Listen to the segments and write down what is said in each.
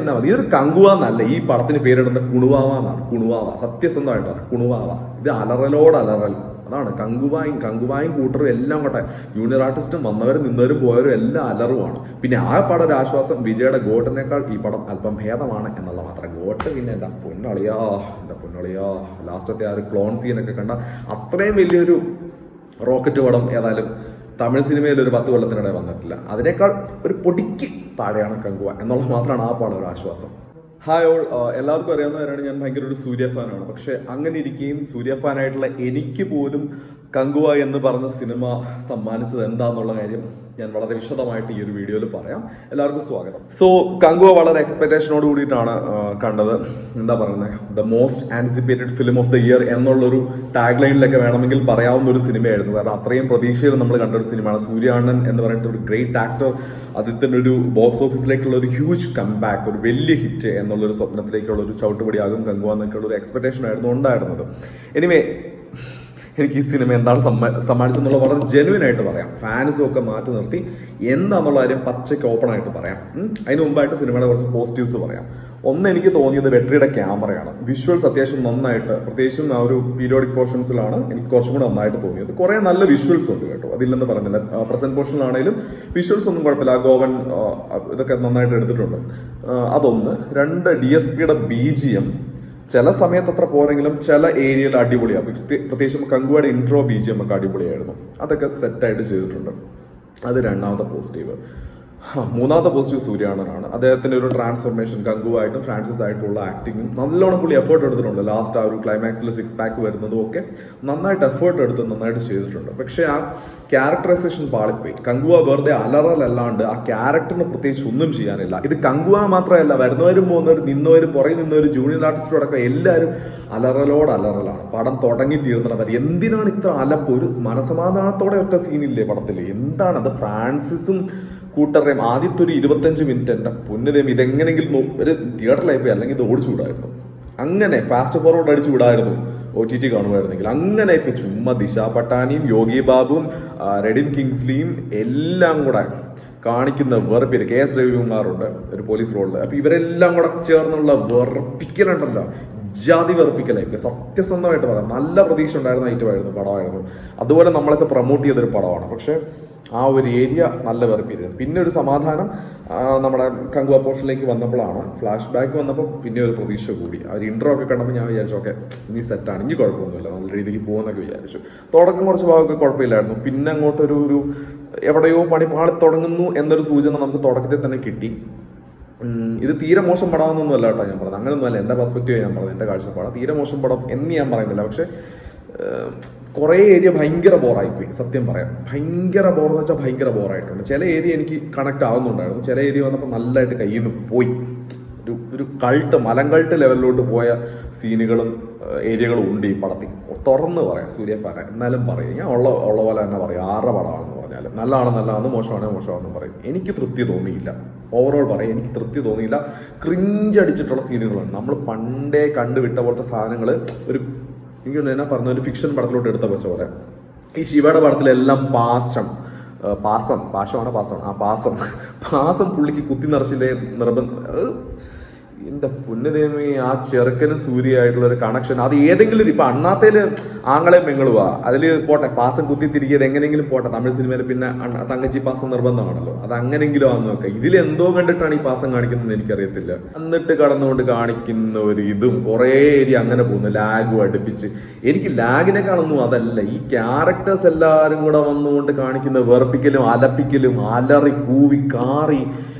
എന്നാ മതി. ഇതൊരു കങ്കുവ എന്നല്ല, ഈ പടത്തിന് പേരിടുന്ന കുണുവാവ എന്നാണ്. കുണുവാവ, സത്യസന്ധമായിട്ടാണ് കുണുവാവ. ഇത് അലറലോട് അലറൽ, അതാണ് കങ്കുവായും കൂട്ടറും എല്ലാം കൊട്ടെ. ജൂനിയർ ആർട്ടിസ്റ്റും വന്നവരും നിന്നവരും പോയവരും എല്ലാം അലറുമാണ്. പിന്നെ ആ പടം ഒരു ആശ്വാസം, വിജയുടെ ഗോട്ടിനേക്കാൾ ഈ പടം അല്പം ഭേദമാണ് എന്നുള്ള മാത്രം. ഗോട്ട് പിന്നെ എൻ്റെ പൊന്നളിയാ ലാസ്റ്റത്തെ ആ ഒരു ക്ലോൺ സീനൊക്കെ കണ്ട അത്രയും വലിയൊരു റോക്കറ്റ് പടം ഏതായാലും തമിഴ് സിനിമയിൽ ഒരു 10 കൊല്ലത്തിനിടെ വന്നിട്ടില്ല. അതിനേക്കാൾ ഒരു പൊടിക്ക് താഴെയാണ് കങ്കുവ എന്നുള്ളത് മാത്രമാണ് ആ പാടം ഒരു ആശ്വാസം. ഹായ് ഓൾ, എല്ലാവർക്കും അറിയാവുന്നവരാണ് ഞാൻ ഭയങ്കര ഒരു സൂര്യ ഫാനാണ്. പക്ഷെ അങ്ങനെ ഇരിക്കുകയും സൂര്യ ഫാനായിട്ടുള്ള എനിക്ക് പോലും കങ്കുവ എന്ന് പറഞ്ഞ സിനിമ സമ്മാനിച്ചത് എന്താന്നുള്ള കാര്യം ഞാൻ വളരെ വിശദമായിട്ട് ഈ ഒരു വീഡിയോയിൽ പറയാം. എല്ലാവർക്കും സ്വാഗതം. സോ കങ്കുവ വളരെ എക്സ്പെക്ടേഷനോട് കൂടിയിട്ടാണ് കണ്ടത്. എന്താ പറയുന്നത്, the most anticipated film of the year എന്നുള്ളൊരു ടാഗ് ലൈനിലൊക്കെ വേണമെങ്കിൽ പറയാവുന്ന ഒരു സിനിമയായിരുന്നു. കാരണം അത്രയും പ്രതീക്ഷയിൽ നമ്മൾ കണ്ട ഒരു സിനിമയാണ്. സൂര്യാനൻ എന്ന് പറഞ്ഞിട്ട് ഒരു ഗ്രേറ്റ് ആക്ടർ, അദ്ദേഹത്തിൻ്റെ ഒരു ബോക്സ് ഓഫീസിലേക്കുള്ള ഒരു ഹ്യൂജ് കംബാക്ക്, ഒരു വലിയ ഹിറ്റ് എന്നുള്ളൊരു സ്വപ്നത്തിലേക്കുള്ള ഒരു ചവിട്ടുപടിയാകും കങ്കുവ എന്നൊക്കെയുള്ള ഒരു എക്സ്പെക്ടേഷൻ ആയിരുന്നു ഉണ്ടായിരുന്നത്. എനിവേ, എനിക്ക് ഈ സിനിമ എന്താണ് സമ്മാനിച്ചെന്നുള്ള വളരെ ജെനുവിൻ ആയിട്ട് പറയാം. ഫാൻസും ഒക്കെ മാറ്റി നിർത്തി എന്താണെന്നുള്ള കാര്യം പച്ചയ്ക്ക് ഓപ്പൺ ആയിട്ട് പറയാം. അതിന് മുമ്പായിട്ട് സിനിമയുടെ കുറച്ച് പോസിറ്റീവ്സ് പറയാം. ഒന്ന്, എനിക്ക് തോന്നിയത് വെട്രിയുടെ ക്യാമറയാണ്. വിഷ്വൽസ് അത്യാവശ്യം നന്നായിട്ട്, പ്രത്യേകിച്ചും ആ ഒരു പീരിയോഡിക് പോർഷൻസിലാണ് എനിക്ക് കുറച്ചും കൂടെ നന്നായിട്ട് തോന്നിയത്. കുറേ നല്ല വിഷ്വൽസ് ഉണ്ട് കേട്ടോ, അതില്ലെന്ന് പറഞ്ഞില്ല. പ്രസന്റ് പോർഷനിലാണെങ്കിലും വിഷ്വൽസ് ഒന്നും കുഴപ്പമില്ല. ആ ഗോവൻ ഇതൊക്കെ നന്നായിട്ട് എടുത്തിട്ടുണ്ട്. അതൊന്ന്. രണ്ട്, DSPയുടെ BGM ചില സമയത്ത് അത്ര പോരെങ്കിലും ചില ഏരിയയിൽ അടിപൊളിയാണ്. പ്രത്യേകിച്ചും കങ്കുവയുടെ ഇൻട്രോ BGM ഒക്കെ അടിപൊളിയായിരുന്നു. അതൊക്കെ സെറ്റായിട്ട് ചെയ്തിട്ടുണ്ട്. അത് രണ്ടാമത്തെ പോസിറ്റീവ്. മൂന്നാമത്തെ പോസിറ്റീവ് സൂര്യാനനാണ്. അദ്ദേഹത്തിന്റെ ഒരു ട്രാൻസ്ഫോർമേഷൻ, കങ്കുവായിട്ടും ഫ്രാൻസിസ് ആയിട്ടുള്ള ആക്ടിങ്ങും നല്ലോണം പുള്ളി എഫേർട്ട് എടുത്തിട്ടുണ്ട്. ലാസ്റ്റ് ആ ഒരു ക്ലൈമാക്സിൽ 6 പാക്ക് വരുന്നതും ഒക്കെ നന്നായിട്ട് എഫേർട്ട് എടുത്ത് നന്നായിട്ട് ചെയ്തിട്ടുണ്ട്. പക്ഷെ ആ ക്യാരക്ടറൈസേഷൻ പാളിപ്പോയി. കങ്കുവ വെറുതെ അലറലല്ലാണ്ട് ആ ക്യാരക്ടറിന് പ്രത്യേകിച്ച് ഒന്നും ചെയ്യാനില്ല. ഇത് കങ്കുവ മാത്രമല്ല, വരുന്നവരും പോകുന്നവരും നിന്നവരും പുറകെ നിന്നവരും ജൂനിയർ ആർട്ടിസ്റ്റും അടക്കം എല്ലാവരും അലറലോട് അലറലാണ്. പടം തുടങ്ങി തീർന്നവർ എന്തിനാണ് ഇത്ര അലപ്പ്? ഒരു മനസമാധാനത്തോടെ ഒറ്റ സീനില്ലേ പടത്തിൽ? എന്താണത്? ഫ്രാൻസിസും കൂട്ടറേയും ആദ്യത്തെ ഒരു 25 മിനിറ്റ് എൻ്റെ പൊന്നിതേം ഇതെങ്ങനെങ്കിലും ഒരു തിയേറ്ററിലായി പോയി, അല്ലെങ്കിൽ ഇത് ഓടിച്ചു വിടായിരുന്നു. അങ്ങനെ ഫാസ്റ്റ് ഫോർവേഡ് അടിച്ചു വിടായിരുന്നു OTT കാണുമായിരുന്നെങ്കിൽ. അങ്ങനെ ഇപ്പൊ ചുമ്മാ ദിശ പട്ടാനിയും യോഗി ബാബുവും റെഡിൻ കിങ്സ്ലിയും എല്ലാം കൂടെ കാണിക്കുന്ന വെറുപ്പില്. KS രവികുമാറുണ്ട് ഒരു പോലീസ് റോളിൽ. അപ്പൊ ഇവരെല്ലാം കൂടെ ചേർന്നുള്ള വെറുപ്പിക്കലുണ്ടല്ലോ, ജാതി വെറുപ്പിക്കലായി. സത്യസന്ധമായിട്ട് പറയാം, നല്ല പ്രതീക്ഷ ഉണ്ടായിരുന്ന ഐറ്റമായിരുന്നു, പടമായിരുന്നു. അതുപോലെ നമ്മളൊക്കെ പ്രൊമോട്ട് ചെയ്തൊരു പടമാണ്. പക്ഷെ ആ ഒരു ഏരിയ നല്ല വെറുപ്പിയിരുന്നു. പിന്നെ ഒരു സമാധാനം നമ്മുടെ കങ്കുവ പോർഷനിലേക്ക് വന്നപ്പോഴാണ്. ഫ്ലാഷ് ബാക്ക് വന്നപ്പോൾ പിന്നെ ഒരു പ്രതീക്ഷ കൂടി. ആ ഒരു ഇൻട്രോ ഒക്കെ കണ്ടപ്പോൾ ഞാൻ വിചാരിച്ചു, ഓക്കെ ഇനി സെറ്റാണ്, ഇനി കുഴപ്പമൊന്നുമില്ല, നല്ല രീതിക്ക് പോകുമെന്നൊക്കെ വിചാരിച്ചു. തുടക്കം കുറച്ച് ഭാഗമൊക്കെ കുഴപ്പമില്ലായിരുന്നു. പിന്നെ അങ്ങോട്ടൊരു എവിടെയോ പണി പാളി തുടങ്ങുന്നു എന്നൊരു സൂചന നമുക്ക് തുടക്കത്തിൽ തന്നെ കിട്ടി. ഇത് തീരെ മോശം പടമാണെന്നൊന്നും അല്ല കേട്ടോ ഞാൻ പറഞ്ഞത്, അങ്ങനെയൊന്നുമല്ല. എൻ്റെ പെർസ്പെക്റ്റീവ് ഞാൻ പറഞ്ഞത്, എൻ്റെ കാഴ്ചപ്പാടാണ്. തീരെ മോശം പടം എന്ന് ഞാൻ പറയുന്നില്ല. പക്ഷെ കുറേ ഏരിയ ഭയങ്കര ബോറായിപ്പോയി, സത്യം പറയാം. ഭയങ്കര ബോറെന്ന് വെച്ചാൽ ഭയങ്കര ബോറായിട്ടുണ്ട്. ചില ഏരിയ എനിക്ക് കണക്ട് ആവുന്നുണ്ടായിരുന്നു, ചില ഏരിയ വന്നപ്പോൾ നല്ലതായിട്ട് കയ്യിൽ നിന്ന് പോയി. ഒരു മലങ്കൾട്ട് ലെവലിലോട്ട് പോയ സീനുകളും ഏരിയകളും ഉണ്ട് ഈ പടത്തിൽ. തുറന്ന് പറയാം, സൂര്യ ഫാന എന്നാലും പറയും. ഞാൻ ഉള്ള പോലെ തന്നെ പറയും. 6 പടമാണെന്ന് പറഞ്ഞാലും നല്ലതാണെന്ന്, മോശമാണെന്ന് പറയും. എനിക്ക് തൃപ്തി തോന്നിയില്ല. ഓവറോൾ പറയും, എനിക്ക് തൃപ്തി തോന്നിയില്ല. ക്രിഞ്ചടിച്ചിട്ടുള്ള സീനുകളാണ്. നമ്മൾ പണ്ടേ കണ്ടുവിട്ട പോലത്തെ സാധനങ്ങൾ എനിക്ക് എന്നാ പറഞ്ഞ ഒരു ഫിക്ഷൻ പടത്തിലോട്ട് എടുത്ത വെച്ച പോലെ. ഈ ശിവയുടെ പടത്തിലെല്ലാം പാസം പുള്ളിക്ക് കുത്തി നിറച്ചില്ലേ നിർബന്ധം. എന്റെ പൊന്നുദൈവമേ, ആ ചെറുക്കനും സൂര്യയായിട്ടുള്ള ഒരു കണക്ഷൻ, അത് ഏതെങ്കിലും ഇപ്പൊ അണ്ണാത്തേല് ആങ്ങളെ പെങ്ങളുവാ, അതില് പോട്ടെ, പാസം കുത്തി തിരികിയത് എങ്ങനെയെങ്കിലും പോട്ടെ. തമിഴ് സിനിമയിൽ പിന്നെ തങ്കച്ചി പാസം നിർബന്ധമാണല്ലോ, അത് അങ്ങനെങ്കിലും ആണെന്ന് നോക്കാം. ഇതിലെന്തോ കണ്ടിട്ടാണ് ഈ പാസം കാണിക്കുന്നത് എനിക്കറിയത്തില്ല. എന്നിട്ട് കടന്നുകൊണ്ട് കാണിക്കുന്ന ഒരു ഇതും കുറേ ഏരിയ അങ്ങനെ പോകുന്നു, ലാഗും അടുപ്പിച്ച്. എനിക്ക് ലാഗിനെക്കാളൊന്നും അതല്ല, ഈ ക്യാരക്ടേഴ്സ് എല്ലാവരും കൂടെ വന്നുകൊണ്ട് കാണിക്കുന്ന വെറുപ്പിക്കലും അലപ്പിക്കലും അലറി കൂവി കാറി,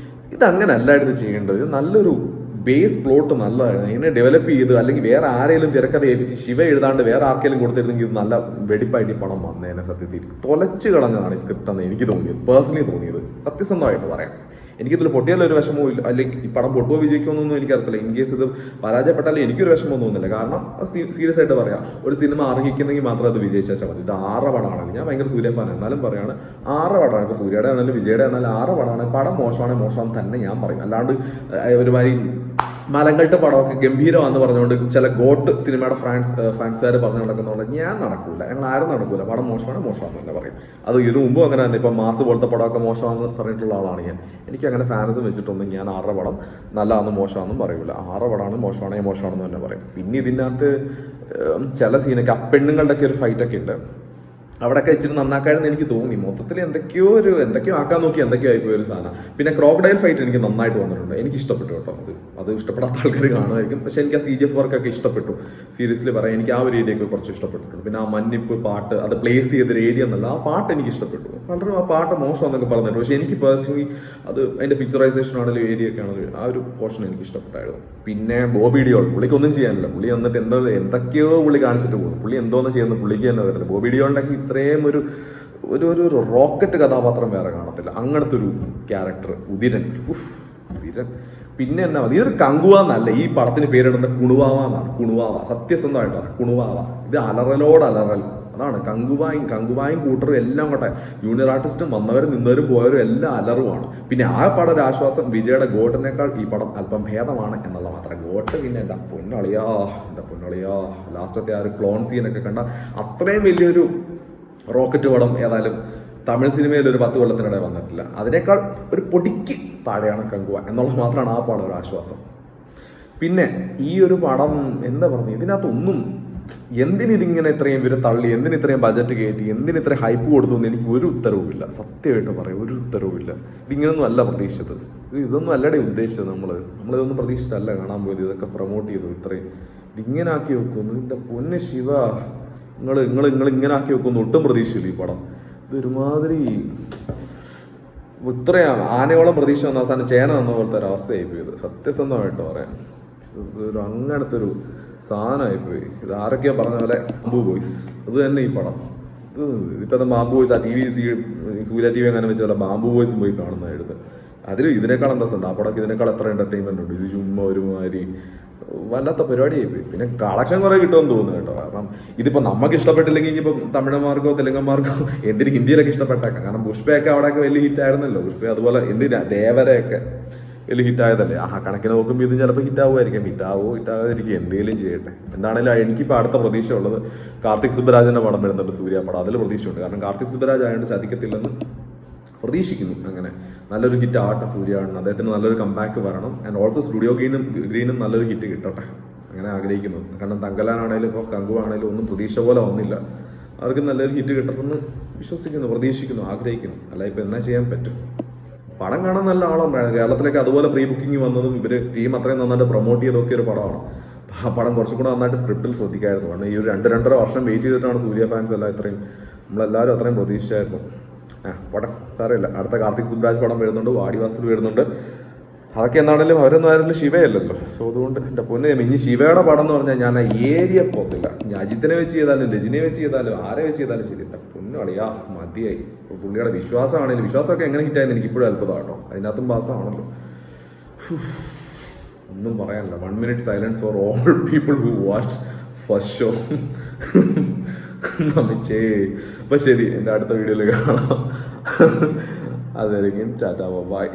ഇതങ്ങനെ അല്ലായിരുന്നു ചെയ്യേണ്ടത്. നല്ലൊരു ബേസ് പ്ലോട്ട് നല്ലതായിരുന്നു, ഇതിനെ ഡെവലപ്പ് ചെയ്ത് അല്ലെങ്കിൽ വേറെ ആരെങ്കിലും തിരക്കഥ ഏൽപ്പിച്ച് ശിവ എഴുതാണ്ട് വേറെ ആർക്കെങ്കിലും കൊടുത്തിരുന്നെങ്കിൽ ഇത് നല്ല വെടിപ്പായിട്ട് ഈ പണം വന്നേനെ. സത്യത്തിൽ തൊലച്ച് കളഞ്ഞതാണ് ഈ സ്ക്രിപ്റ്റ് എന്ന് എനിക്ക് തോന്നിയത്, പേഴ്സണലി തോന്നിയത്. സത്യസന്ധമായിട്ട് പറയാം, എനിക്കിതിൽ പൊട്ടിയാലൊരു വിഷമവും ഇല്ല. അല്ലെങ്കിൽ ഈ പടം പൊട്ടുവോ വിജയിക്കുമെന്നൊന്നും എനിക്കറിയത്തില്ല. ഇൻ കേസ് ഇത് പരാജയപ്പെട്ടാലും എനിക്കൊരു വിഷമം തോന്നുന്നില്ല. കാരണം സീരിയസ് ആയിട്ട് പറയാം, ഒരു സിനിമ അർഹിക്കുന്നെങ്കിൽ മാത്രം അത് വിജയിച്ചാൽ മതി. ഇത് 6 പടമാണ്. ഞാൻ ഭയങ്കര സൂര്യ ഫാൻ, എന്നാലും പറയാണ് 6 പടമാണ്. ഇപ്പോൾ സൂര്യയുടെ ആണെങ്കിലും വിജയുടെ ആണെങ്കിലും 6 പടമാണ്. പടം മോശമാണെങ്കിൽ മോശം തന്നെ ഞാൻ പറയും. അല്ലാണ്ട് ഒരുമാതിരി മലങ്കട്ട് പടമൊക്കെ ഗംഭീരമാണെന്ന് പറഞ്ഞുകൊണ്ട് ചില ഗോട്ട് സിനിമയുടെ ഫാൻസുകാർ പറഞ്ഞു നടക്കുന്നതുകൊണ്ട് ഞാൻ നടക്കൂല, ഞങ്ങൾ ആരും നടക്കൂല, പടം മോശമാണെന്ന് തന്നെ പറയും. അത് ഇതിനു മുമ്പും അങ്ങനെ തന്നെ. ഇപ്പം മാസ് പോലത്തെ പടമൊക്കെ മോശമാണെന്ന് പറഞ്ഞിട്ടുള്ള ആളാണ് ഞാൻ. എനിക്ക് അങ്ങനെ ഫാൻസ് വെച്ചിട്ടൊന്നും ഞാൻ ആരുടെ പടം നല്ലതാണെന്നും മോശമാണെന്നും പറയൂല. ആരുടെ പടമാണ് മോശമാണെന്ന് തന്നെ പറയും. പിന്നെ ഇതിനകത്ത് ചില സീനൊക്കെ പെണ്ണുങ്ങളുടെ ഒക്കെ ഒരു ഫൈറ്റൊക്കെ ഉണ്ട്, അവിടെയൊക്കെ ഇച്ചിരി നന്നാക്കായിരുന്നു എനിക്ക് തോന്നി. മൊത്തത്തിൽ എന്തൊക്കെയോ ആക്കാൻ നോക്കി, എന്തൊക്കെയോ ആയിപ്പോയി ഒരു സാധനം. പിന്നെ ക്രോക്കഡൈൽ ഫൈറ്റ് എനിക്ക് നന്നായിട്ട് വന്നിട്ടുണ്ട്, എനിക്ക് ഇഷ്ടപ്പെട്ടു കേട്ടോ. അത് ഇഷ്ടപ്പെടാത്ത ആൾക്കാർ കാണുമായിരിക്കും, പക്ഷെ എനിക്ക് ആ CGF വർക്കൊക്കെ ഇഷ്ടപ്പെട്ടു. സീരിയസ്ലി പറയാം, എനിക്ക് ആ ഒരു ഏരിയയൊക്കെ കുറച്ച് ഇഷ്ടപ്പെട്ടിട്ടുണ്ട്. പിന്നെ ആ മഞ്ഞിപ്പ് പാട്ട്, അത് പ്ലേസ് ചെയ്തൊരു ഏരിയ എന്നല്ല, ആ പാട്ട് എനിക്ക് ഇഷ്ടപ്പെട്ടു. പലരും ആ പാട്ട് മോശമാണെന്നൊക്കെ പറഞ്ഞിട്ട്, പക്ഷെ എനിക്ക് പേഴ്സണലി അത് അതിൻ്റെ പിക്ചറൈസേഷൻ ആണെങ്കിലും ഏരിയ ഒക്കെ ആണെങ്കിലും ആ ഒരു പോർഷൻ എനിക്ക് ഇഷ്ടപ്പെട്ടായിരുന്നു. പിന്നെ ബോബി ഡിയോൾ, പുള്ളിക്ക് ഒന്നും ചെയ്യാനില്ല. പുള്ളി വന്നിട്ട് എന്തൊക്കെയോ പുള്ളി കാണിച്ചിട്ട് പോകും. പുള്ളി എന്തോന്ന് ചെയ്യുന്നത് പുള്ളിക്ക് തന്നെ വരുന്നത്. ബോബി ഡിയോളിൻ്റെ ഇത്രയും ഒരു റോക്കറ്റ് കഥാപാത്രം വേറെ കാണത്തില്ല. അങ്ങനത്തെ ഒരു ക്യാരക്ടർ ഉദിരൻ. പിന്നെ എന്നാ മതി, ഇതൊരു കങ്കുവാന്നല്ല ഈ പടത്തിന് പേരിടുന്ന കുണുവാവ. സത്യസന്ധമായിട്ടാണ് കുണുവാവ. ഇത് അലറലോട് അലറൽ. അതാണ് കങ്കുവായും കൂട്ടറും എല്ലാം കൂടെ ജൂനിയർ ആർട്ടിസ്റ്റും വന്നവരും നിന്നവരും പോയവരും എല്ലാം അലറുവാണ്. പിന്നെ ആ പടം ഒരു ആശ്വാസം, വിജയുടെ ഗോട്ടിനേക്കാൾ ഈ പടം അല്പം ഭേദമാണ് എന്നുള്ള മാത്രം. ഗോട്ട് പിന്നെ എൻ്റെ പൊന്നളിയാ ലാസ്റ്റത്തെ ആ ഒരു ക്ലോൺ സീനൊക്കെ കണ്ട അത്രയും വലിയൊരു റോക്കറ്റ് പടം ഏതായാലും തമിഴ് സിനിമയിൽ ഒരു 10 കൊല്ലത്തിനിടെ വന്നിട്ടില്ല. അതിനേക്കാൾ ഒരു പൊടിക്ക് താഴെയാണ് കങ്കുവ എന്നുള്ളത് മാത്രമാണ് ആ പടം ഒരു ആശ്വാസം. പിന്നെ ഈ ഒരു പടം എന്താ പറഞ്ഞു, ഇതിനകത്തൊന്നും എന്തിനിതിങ്ങനെ ഇത്രയും ഇവർ തള്ളി, എന്തിനിത്രയും ബജറ്റ് കയറ്റി, എന്തിനിത്രയും ഹൈപ്പ് കൊടുത്തു എന്ന് എനിക്ക് ഒരു ഉത്തരവുമില്ല. സത്യമായിട്ട് പറയും, ഒരു ഉത്തരവുമില്ല. ഇതിങ്ങനൊന്നും അല്ല പ്രതീക്ഷിച്ചത്. ഇതൊന്നും അല്ലടെ ഉദ്ദേശിച്ചത്. നമ്മളിതൊന്നും പ്രതീക്ഷിച്ചല്ല കാണാൻ പോയത്. ഇതൊക്കെ പ്രൊമോട്ട് ചെയ്തു ഇത്രയും. ഇതിങ്ങനെ ആക്കി വെക്കുന്നു. എൻ്റെ പൊന്ന് ശിവ, നിങ്ങൾ ഇങ്ങനെ ആക്കി വെക്കുന്നു ഒട്ടും പ്രതീക്ഷയില്ല ഈ പടം. ഇതൊരുമാതിരി ഇത്രയാണ് ആനയോളം പ്രതീക്ഷ വന്ന അവസാനം ചേന തന്ന പോലത്തെ ഒരു അവസ്ഥയായിപ്പോയത്. സത്യസന്ധമായിട്ട് പറയാം, അങ്ങനത്തെ ഒരു സാധനമായിപ്പോയി. ഇത് ആരൊക്കെയോ പറഞ്ഞ പോലെ ബാംബു ബോയ്സ്, അത് തന്നെ ഈ പടം. ഇപ്പോഴത്തെ ബാംബു ബോയ്സ് ആ സൂര്യ TV അങ്ങനെ വെച്ചാൽ ബാംബു ബോയ്സും പോയി കാണുന്നതായിരുന്നു. ഇതിനേക്കാൾ എന്താ ഉണ്ട് ആ പടമൊക്കെ, ഇതിനേക്കാൾ എത്ര എന്റർടൈൻമെന്റ് ഉണ്ട്. ഇത് ചുമ്മാ ഒരുമാതിരി വല്ലാത്ത പരിപാടിയായിപ്പോയി. പിന്നെ കളക്ഷൻ കുറെ കിട്ടുമെന്ന് തോന്നുന്നു കേട്ടോ. കാരണം ഇതിപ്പോൾ നമുക്ക് ഇഷ്ടപ്പെട്ടില്ലെങ്കിൽ ഇനിയിപ്പം തമിഴന്മാർക്കോ തെലുങ്കന്മാർക്കോ എന്തിന് ഹിന്ദിയിലൊക്കെ ഇഷ്ടപ്പെട്ടേക്കാം. കാരണം പുഷ്പയൊക്കെ അവിടെയൊക്കെ വലിയ ഹിറ്റ് ആയിരുന്നല്ലോ. പുഷ്പ അതുപോലെ എന്തിനാ ദേവരയൊക്കെ വലിയ ഹിറ്റായതല്ലേ. കണക്കിന് നോക്കുമ്പോൾ ഇത് ചിലപ്പോൾ ഹിറ്റാവുമായിരിക്കും. ഹിറ്റാകാതിരിക്കും, എന്തെങ്കിലും ചെയ്യട്ടെ. എന്താണെങ്കിലും എനിക്കിപ്പോൾ അടുത്ത പ്രതീക്ഷ ഉള്ളത് കാർത്തിക് സുബ്ബരാജിന്റെ പടം വരുന്നുണ്ട്, സൂര്യ പടം. അതിൽ പ്രതീക്ഷയുണ്ട്. കാരണം കാർത്തിക് സുബ്ബരാജ് ആയതുകൊണ്ട് ചതിക്കത്തില്ലെന്ന് പ്രതീക്ഷിക്കുന്നു. അങ്ങനെ നല്ലൊരു ഹിറ്റ് ആവട്ടെ സൂര്യാണ്. അദ്ദേഹത്തിന് നല്ലൊരു കംബാക്ക് വരണം. ആൻഡ് ഓൾസോ സ്റ്റുഡിയോ ഗ്രീനും നല്ലൊരു ഹിറ്റ് കിട്ടട്ടെ, അങ്ങനെ ആഗ്രഹിക്കുന്നു. കാരണം തങ്കലാനാണേലും ഇപ്പോൾ കങ്കുവാണേലും ഒന്നും പ്രതീക്ഷ പോലെ വന്നില്ല. അവർക്ക് നല്ലൊരു ഹിറ്റ് കിട്ടണമെന്ന് വിശ്വസിക്കുന്നു, പ്രതീക്ഷിക്കുന്നു, ആഗ്രഹിക്കുന്നു. അല്ല ഇപ്പം എന്നാ ചെയ്യാൻ പറ്റും. പടം കാണാൻ നല്ല ആളാണ്. കേരളത്തിലേക്ക് അതുപോലെ പ്രീ ബുക്കിംഗ് വന്നതും ഇവർ ടീം അത്രയും നന്നായിട്ട് പ്രൊമോട്ട് ചെയ്തൊക്കെ ഒരു പടമാണ്. ആ പടം കുറച്ചും കൂടെ നന്നായിട്ട് സ്ക്രിപ്റ്റിൽ ശ്രദ്ധിക്കായിരുന്നു. കാരണം ഈ ഒരു 2-2.5 വർഷം വെയിറ്റ് ചെയ്തിട്ടാണ് സൂര്യ ഫാൻസ് എല്ലാം നമ്മളെല്ലാവരും അത്രയും പ്രതീക്ഷിച്ചായിരുന്നു. പടം സാരമില്ല. അടുത്ത കാർത്തിക് സുബ്രാജ് പടം വരുന്നുണ്ട്, വാടിവാസൽ വരുന്നുണ്ട്. അതൊക്കെ എന്താണെങ്കിലും അവരൊന്നും ആരെങ്കിലും ശിവയല്ലല്ലോ. സോ അതുകൊണ്ട് എൻ്റെ പൊന്നെ, ഇനി ശിവയുടെ പടം എന്ന് പറഞ്ഞാൽ ഞാൻ ഏരിയ പോകത്തില്ല. ഞാൻ അജിത്തിനെ വെച്ച് ചെയ്താലും രജനിയെ വെച്ച് ചെയ്താലും ആരെ വെച്ച് ചെയ്താലും ശരിയില്ല. പൊന്നളിയാ മതിയായി. പുള്ളിയുടെ വിശ്വാസമാണെങ്കിലും വിശ്വാസമൊക്കെ എങ്ങനെ ഹിറ്റായെന്ന് എനിക്ക് ഇപ്പോഴും അത്ഭുതം കേട്ടോ. അതിനകത്തും പാസമാണല്ലോ. ഒന്നും പറയാനില്ല. 1 minute silence for all people who watch first show. നമിച്ചേ. അപ്പൊ ശരി, എൻ്റെ അടുത്ത വീഡിയോയിൽ കാണാം. അതായിരിക്കും. Tata, by.